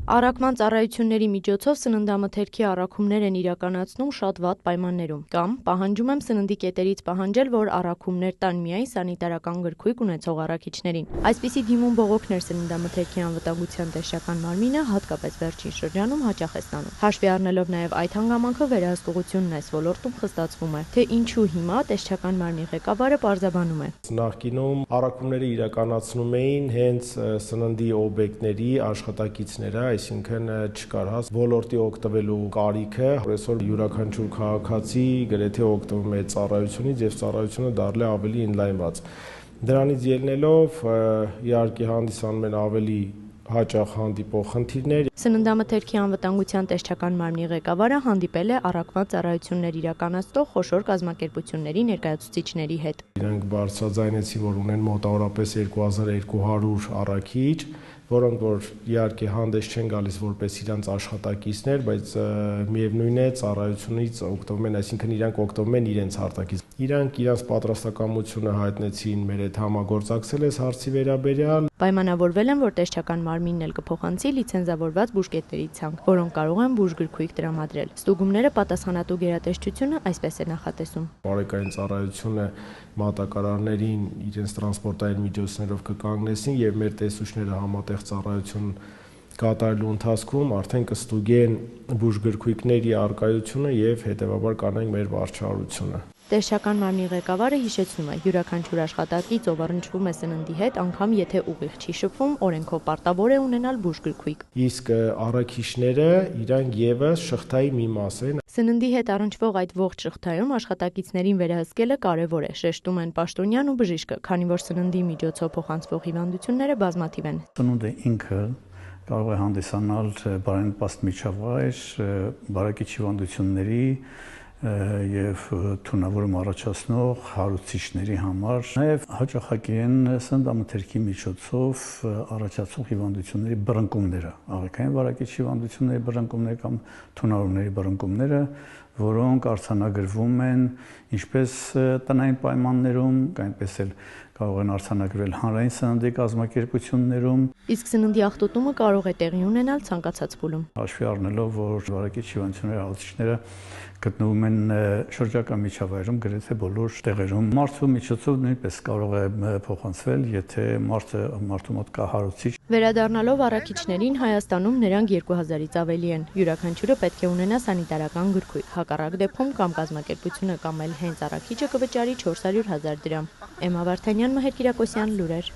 Առաքման ծառայությունների միջոցով սննդամթերքի առաքումներ են իրականացնում շատ վատ պայմաններում կամ պահանջում եմ սննդի կետերից պահանջել, որ առաքումներ տան միայն սանիտարական գրքույկ ունեցող առաքիչներին։ Այսպիսի դիմում բողոքներ սննդամթերքի անվտանգության տեսչական մարմինը հատկապես վերջին շրջանում հաճախ է ստանում։ Հաշվի առնելով նաև այդ հանգամանքը վերահսկողությունն այս ոլորտում խստացվում է, թե ինչու հիմա տեսչական մարմնի ղեկավարը պարզաբանում է։ Նախկինում առաքումները իրականացնում էին հենց սննդի օբյեկտների աշխատակիցները, այսինքն չկար ոլորտի օգտվելու կարիքը, այսօր յուրաքանչյուր քաղաքացի գրեթե օգտվում է ծառայությունից եւ ծառայությունը դառել է ավելի ինլայնված։ Դրանից ելնելով իհարկե հանդիսանում են ավելի հաճախ հանդիպող խնդիրներ։ Սննդամթերքի անվտանգության տեսչական մարմնի ղեկավարը հանդիպել է առաքման ծառայություններ իրականացնող խոշոր կազմակերպությունների ներկայացուցիչների հետ։ Իրենք բարձրաձայնեցին, որ ունեն մոտավորապես 2200 առաքիչ, որոնք որ իհարկե հանդես չեն գալիս որպես իրանց աշխատակիցներ, բայց միևնույն է ծառայությունից օգտվում են, այսինքն իրանք օգտվում են իրենց արտաքից։ Իրանք իրենց պատրաստակամությունը հայտնեցին մեր հետ համագործակցել այս հարցի վերաբերյալ։ Պայմանավորվել են, որ տեսչական մարմինն էլ կփոխանցի լիցենզավորված բուժկետների ցանկ, որոնք կարող են բուժգրքույկ տրամադրել։ Ստուգումները պատասխանատու գերատեսչությունը այսպես է նախատեսում։ Բարեկային ծառայությունը մատակարարներին իրենց տրանսպորտային միջոցներով կկանգնեցին եւ մեր տեսուչները համատեղ ծառայություն կատարելու ընթացքում արդեն կստուգեն բուժգրքույկների առկայությունը եւ հետեւաբար կանենք մեր վարչարությունը։ Տեսչական մարմնի ղեկավարը հիշեցնում է, յուրաքանչյուր աշխատակից, ով առնչվում է սննդի հետ, անգամ եթե ուղիղ չի շփվում, օրենքով պարտավոր է ունենալ բուժգրքույկ։ Իսկ առաքիչները իրանք եւս շղթայի մի մաս են։ Սննդի հետ առնչվող այդ ողջ շղթայում աշխատակիցներին վերահսկելը կարևոր է, շեշտում են պաշտոնյան ու բժիշկը, քանի որ սննդի միջոցով փոխանցվող հիվանդությունները բազմաթիվ են։ Սնունդը ինքը կարող է հանդիսանալ բարենպաստ միջավայր բարակիչ հիվանդությունների եւ թունավորում առաջացնող հարուցիչների համար, նաեւ հաճախակի են սննդամթերքի միջոցով առաջացող հիվանդությունների բռնկումները, աղիքային բարակիչ հիվանդությունների բռնկումները կամ թունավորումների բռնկումները, որոնք արձանագրվում են ինչպես տնային պայմաններում, այնպես էլ կարող են արձանագրվել հանրային սննդի կազմակերպություններում։ Իսկ սննդի աղտոտումը կարող է տեղի ունենալ ցանկացած փուլում։ Հաշվի առնելով, որ բարակիչ հիվանդությունների հարուցիչները գտնվում են շրջակա միջավայրում գրեթե բոլոր տեղերում, մարդու միջոցով նույնպես կարող է փոխանցվել, եթե մարդու մոտ կա հարուցիչ։ Վերադառնալով առաքիչներին, Հայաստանում նրանք 2000-ից ավելի են։ Յուրաքանչյուրը պետք է ունենա սանիտարական գրքույկ։ Հակառակ դեպքում կամ կազմակերպությունը կամ էլ հենց առաքիչը կվճարի 400 000 դրամ։ Էմմա Վարդանյան, Մհեր Կիրակոսյան, լուրեր։